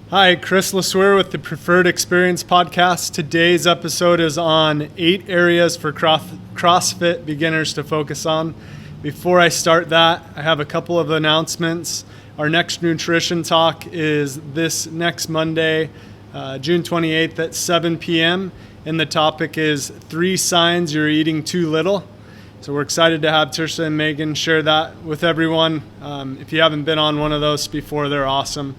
Hi, Chris LeSueur with the Preferred Experience podcast. Today's episode is on 8 areas for CrossFit beginners to focus on. Before I start that, I have a couple of announcements. Our next nutrition talk is this next Monday, June 28th at 7 p.m. And the topic is 3 signs you're eating too little. So we're excited to have Tirsa and Megan share that with everyone. If you haven't been on one of those before, they're awesome.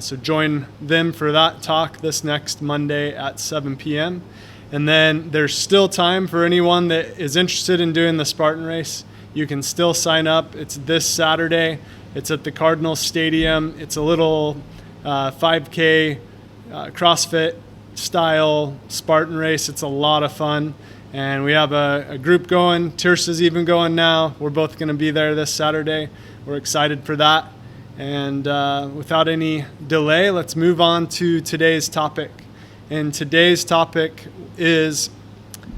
So join them for that talk this next Monday at 7 p.m. And then there's still time for anyone that is interested in doing the Spartan Race. You can still sign up. It's this Saturday. It's at the Cardinal Stadium. It's a little 5K CrossFit style Spartan Race. It's a lot of fun. And we have a group going. Tirsa's even going now. We're both going to be there this Saturday. We're excited for that. And without any delay, let's move on to today's topic. And today's topic is,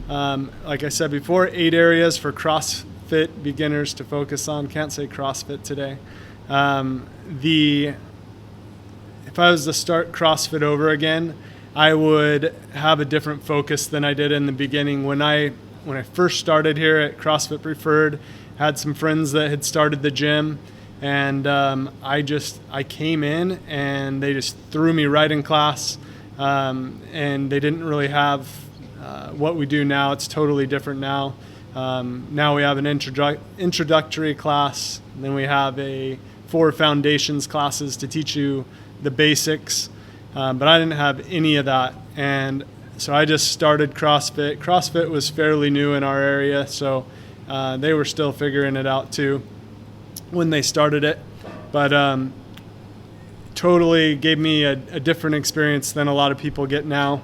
like I said before, 8 areas for CrossFit beginners to focus on. Can't say CrossFit today. If I was to start CrossFit over again, I would have a different focus than I did in the beginning. When I first started here at CrossFit Preferred, had some friends that had started the gym. And I came in and they just threw me right in class, and they didn't really have what we do now. It's totally different now. Now we have an introductory class, and then we have 4 foundations classes to teach you the basics, but I didn't have any of that. And so I just started CrossFit. CrossFit was fairly new in our area, so they were still figuring it out too when they started it, but totally gave me a different experience than a lot of people get now.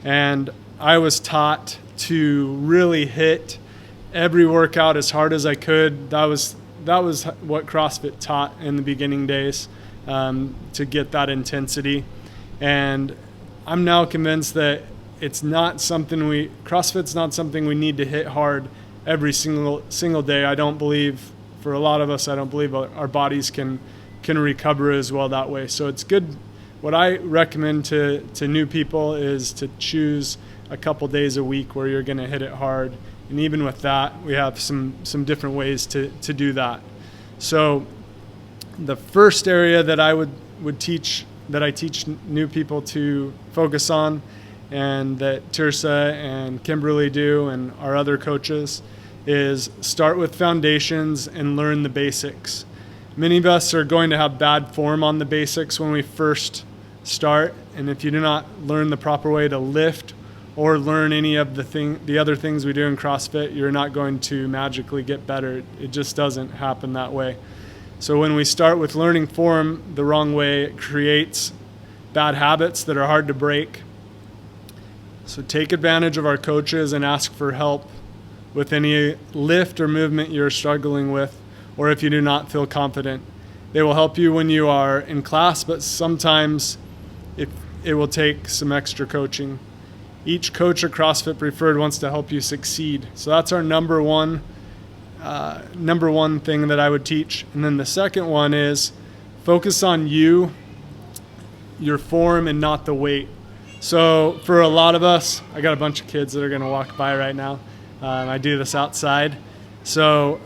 And I was taught to really hit every workout as hard as I could. That was what CrossFit taught in the beginning days, to get that intensity. And I'm now convinced that CrossFit's not something we need to hit hard every single day. I don't believe, for a lot of us, I don't believe our bodies can recover as well that way. So it's good. What I recommend to new people is to choose a couple days a week where you're going to hit it hard. And even with that, we have some different ways to do that. So the first area that I teach new people to focus on, and that Tirsa and Kimberly do, and our other coaches, is start with foundations and learn the basics. Many of us are going to have bad form on the basics when we first start, and if you do not learn the proper way to lift or learn any of the other things we do in CrossFit, you're not going to magically get better. It just doesn't happen that way. So when we start with learning form the wrong way, it creates bad habits that are hard to break. So take advantage of our coaches and ask for help with any lift or movement you're struggling with, or if you do not feel confident. They will help you when you are in class, but sometimes it will take some extra coaching. Each coach at CrossFit Preferred wants to help you succeed. So that's our number one thing that I would teach. And then the second one is focus on your form, and not the weight. So for a lot of us, I got a bunch of kids that are going to walk by right now. I do this outside. So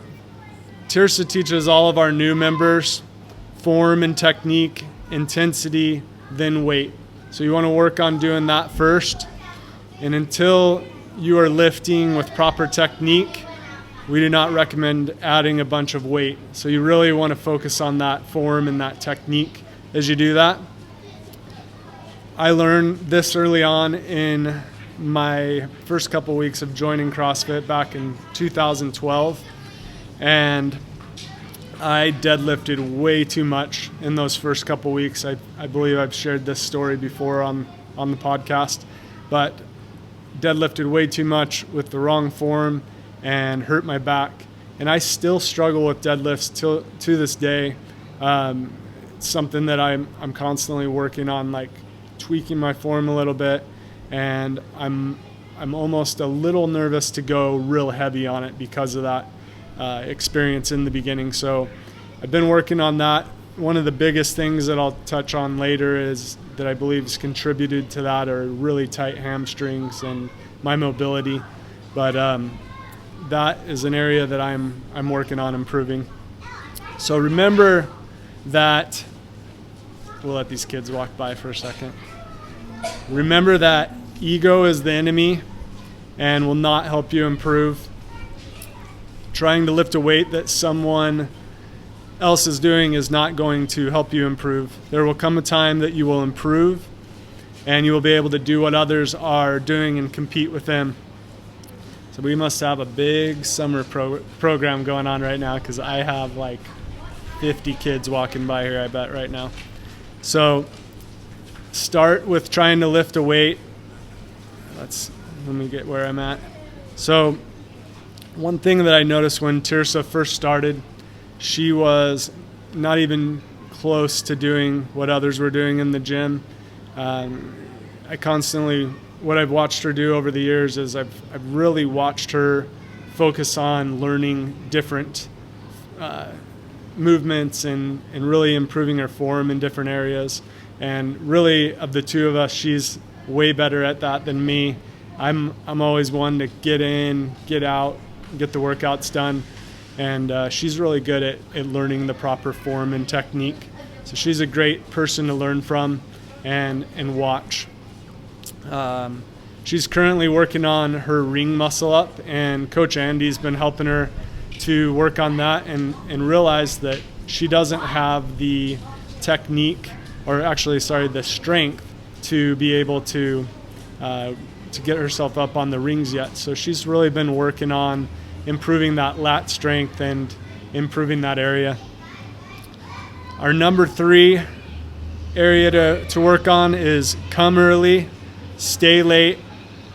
Tirsa teaches all of our new members form and technique, intensity, then weight. So you want to work on doing that first. And until you are lifting with proper technique, we do not recommend adding a bunch of weight. So you really want to focus on that form and that technique as you do that. I learned this early on in my first couple weeks of joining CrossFit back in 2012, and I deadlifted way too much in those first couple weeks. I believe I've shared this story before on the podcast, but deadlifted way too much with the wrong form and hurt my back. And I still struggle with deadlifts to this day. It's something that I'm constantly working on, like tweaking my form a little bit. And I'm almost a little nervous to go real heavy on it because of that experience in the beginning. So I've been working on that one of the biggest things that I'll touch on later is that I believe has contributed to that are really tight hamstrings and my mobility. But that is an area that I'm working on improving. So remember that, we'll let these kids walk by for a second. Remember that ego is the enemy and will not help you improve. Trying to lift a weight that someone else is doing is not going to help you improve. There will come a time that you will improve and you will be able to do what others are doing and compete with them. So we must have a big summer program going on right now, because I have like 50 kids walking by here, I bet, right now. So start with trying to lift a weight. Let me get where I'm at. So one thing that I noticed when Tirsa first started, she was not even close to doing what others were doing in the gym. What I've watched her do over the years is I've really watched her focus on learning different movements and really improving her form in different areas. And really, of the two of us, she's way better at that than me. I'm always one to get in, get out, get the workouts done. And she's really good at learning the proper form and technique. So she's a great person to learn from and watch. She's currently working on her ring muscle up, and Coach Andy's been helping her to work on that and realize that she doesn't have the technique, the strength to be able to get herself up on the rings yet. So she's really been working on improving that lat strength and improving that area. Our number 3 area to work on is come early, stay late,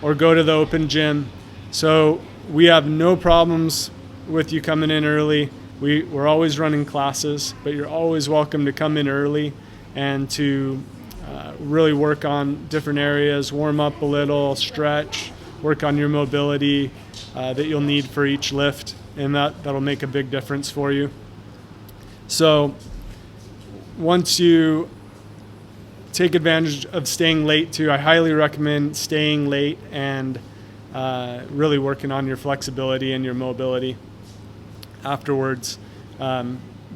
or go to the open gym. So we have no problems with you coming in early. We're always running classes, but you're always welcome to come in early and to really work on different areas, warm up a little, stretch, work on your mobility that you'll need for each lift, and that'll make a big difference for you. So once you take advantage of staying late too, I highly recommend staying late and really working on your flexibility and your mobility afterwards.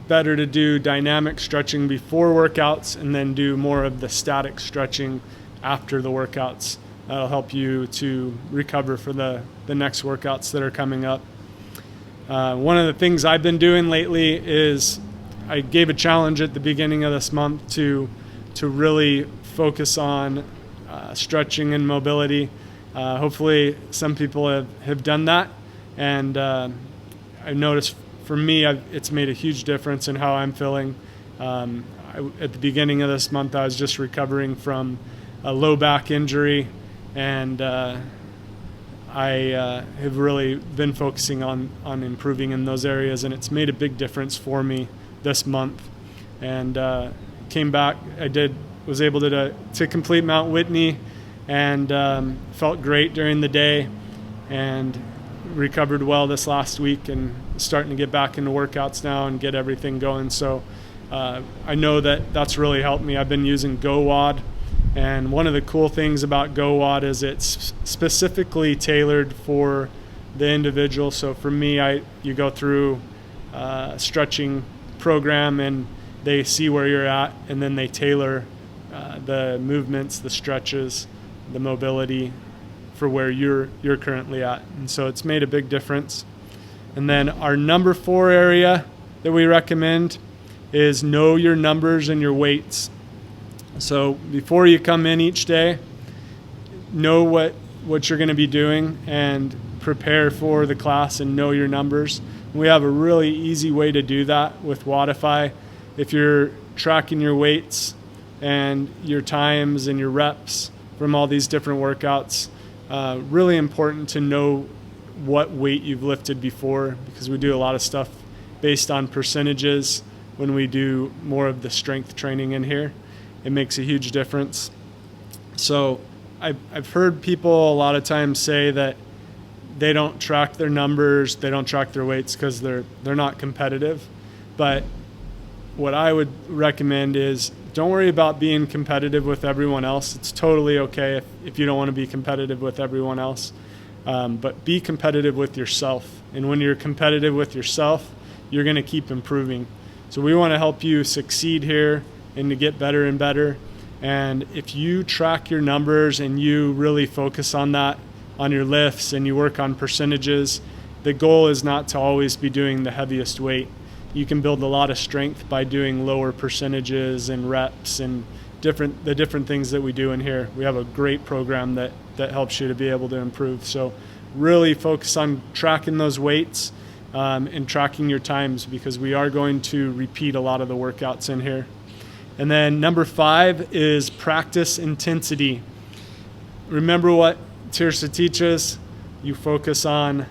Better to do dynamic stretching before workouts and then do more of the static stretching after the workouts. That'll help you to recover for the next workouts that are coming up. One of the things I've been doing lately is I gave a challenge at the beginning of this month to really focus on stretching and mobility. Hopefully some people have done that, and I've noticed for me it's made a huge difference in how I'm feeling. At the beginning of this month I was just recovering from a low back injury, and I have really been focusing on improving in those areas, and it's made a big difference for me this month. And came back, was able to complete Mount Whitney, and felt great during the day, and recovered well this last week, and starting to get back into workouts now and get everything going. So I know that's really helped me. I've been using GoWOD, and one of the cool things about GoWOD is it's specifically tailored for the individual. So for me, you go through a stretching program and they see where you're at, and then they tailor the movements, the stretches, the mobility for where you're currently at. And so it's made a big difference. And then our number 4 area that we recommend is know your numbers and your weights. So before you come in each day, know what you're going to be doing and prepare for the class and know your numbers. We have a really easy way to do that with Wodify. If you're tracking your weights and your times and your reps from all these different workouts, really important to know what weight you've lifted before, because we do a lot of stuff based on percentages when we do more of the strength training in here. It makes a huge difference. So I've heard people a lot of times say that they don't track their numbers, they don't track their weights because they're not competitive. But what I would recommend is don't worry about being competitive with everyone else. It's totally okay if you don't want to be competitive with everyone else, but be competitive with yourself. And when you're competitive with yourself, you're going to keep improving. So we want to help you succeed here and to get better and better. And if you track your numbers and you really focus on that, on your lifts, and you work on percentages, the goal is not to always be doing the heaviest weight. You can build a lot of strength by doing lower percentages and reps and the different things that we do in here. We have a great program that helps you to be able to improve. So really focus on tracking those weights and tracking your times, because we are going to repeat a lot of the workouts in here. And then number 5 is practice intensity. Remember what Tirsa teaches. You focus on,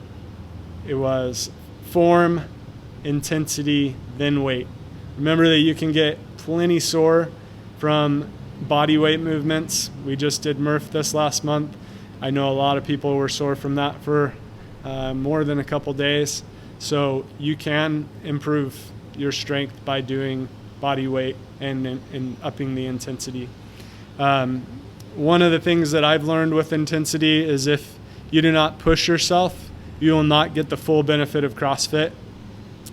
it was form, intensity, then weight. Remember that you can get plenty sore from body weight movements. We just did Murph this last month. I know a lot of people were sore from that for more than a couple days. So you can improve your strength by doing body weight and upping the intensity. One of the things that I've learned with intensity is if you do not push yourself, you will not get the full benefit of CrossFit.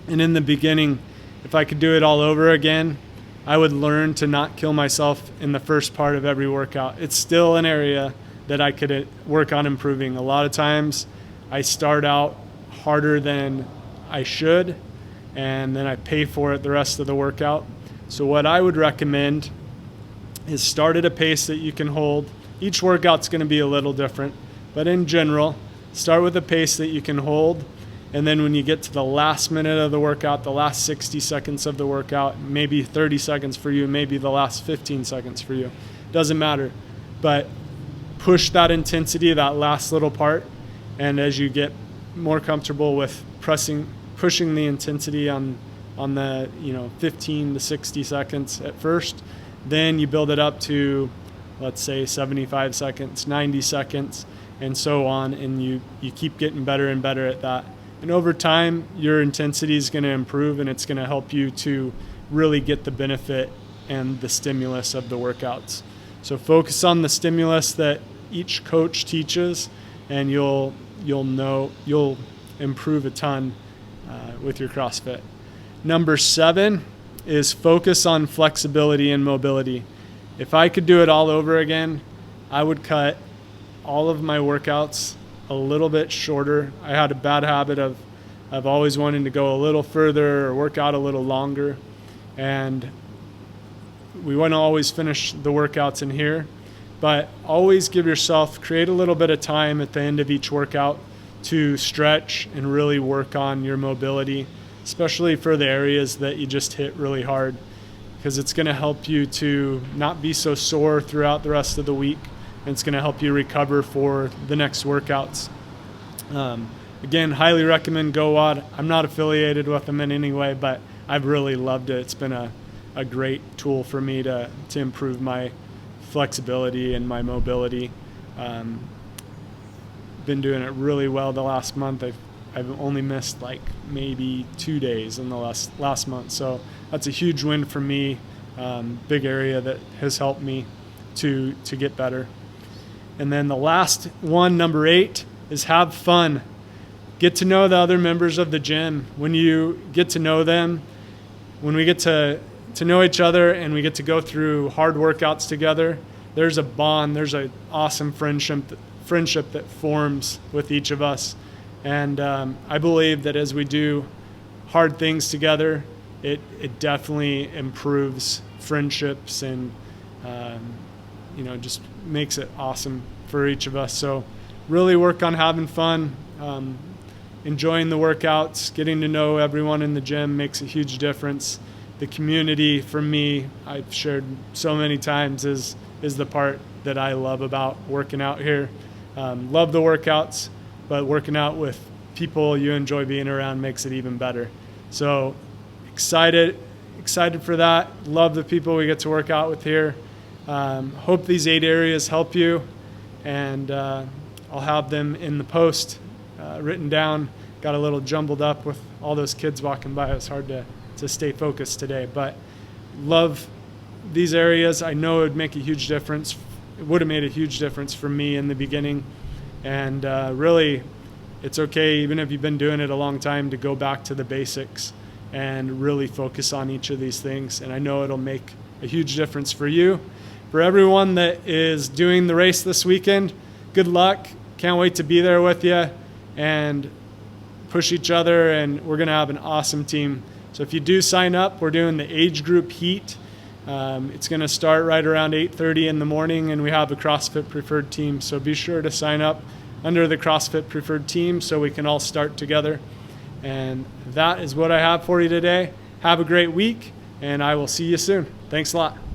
And in the beginning, if I could do it all over again, I would learn to not kill myself in the first part of every workout. It's still an area that I could work on improving. A lot of times I start out harder than I should, and then I pay for it the rest of the workout. So what I would recommend is start at a pace that you can hold. Each workout's going to be a little different, but in general, start with a pace that you can hold. And then when you get to the last minute of the workout, the last 60 seconds of the workout, maybe 30 seconds for you, maybe the last 15 seconds for you, doesn't matter. But push that intensity, that last little part. And as you get more comfortable with pushing the intensity on the 15 to 60 seconds at first, then you build it up to, let's say, 75 seconds, 90 seconds, and so on, and you keep getting better and better at that. And over time, your intensity is going to improve, and it's going to help you to really get the benefit and the stimulus of the workouts. So focus on the stimulus that each coach teaches, and you'll improve a ton with your CrossFit. Number 7 is focus on flexibility and mobility. If I could do it all over again, I would cut all of my workouts a little bit shorter. I had a bad habit of always wanting to go a little further or work out a little longer, and we want to always finish the workouts in here, but always create a little bit of time at the end of each workout to stretch and really work on your mobility, especially for the areas that you just hit really hard, because it's going to help you to not be so sore throughout the rest of the week, and it's going to help you recover for the next workouts. Again, highly recommend GoWOD. I'm not affiliated with them in any way, but I've really loved it. It's been a great tool for me to improve my flexibility and my mobility. Been doing it really well the last month. I've only missed like maybe 2 days in the last month, so that's a huge win for me. Big area that has helped me to get better. And then the last one, number 8, is have fun. Get to know the other members of the gym. When you get to know them, when we get to know each other and we get to go through hard workouts together, there's a bond, there's an awesome friendship that forms with each of us. And I believe that as we do hard things together, it definitely improves friendships and just makes it awesome for each of us. So really work on having fun, enjoying the workouts, getting to know everyone in the gym makes a huge difference. The community, for me, I've shared so many times, is the part that I love about working out here. Love the workouts, but working out with people you enjoy being around makes it even better. So excited for that. Love the people we get to work out with here. Hope these 8 areas help you, and I'll have them in the post written down. Got a little jumbled up with all those kids walking by. It was hard to to stay focused today. But love these areas. I know it would make a huge difference. It would have made a huge difference for me in the beginning. And really, it's okay, even if you've been doing it a long time, to go back to the basics and really focus on each of these things. And I know it'll make a huge difference for you. For everyone that is doing the race this weekend, good luck. Can't wait to be there with you and push each other, and we're going to have an awesome team. So if you do sign up, we're doing the age group heat. It's going to start right around 8:30 in the morning, and we have a CrossFit Preferred team. So be sure to sign up under the CrossFit Preferred team so we can all start together. And that is what I have for you today. Have a great week, and I will see you soon. Thanks a lot.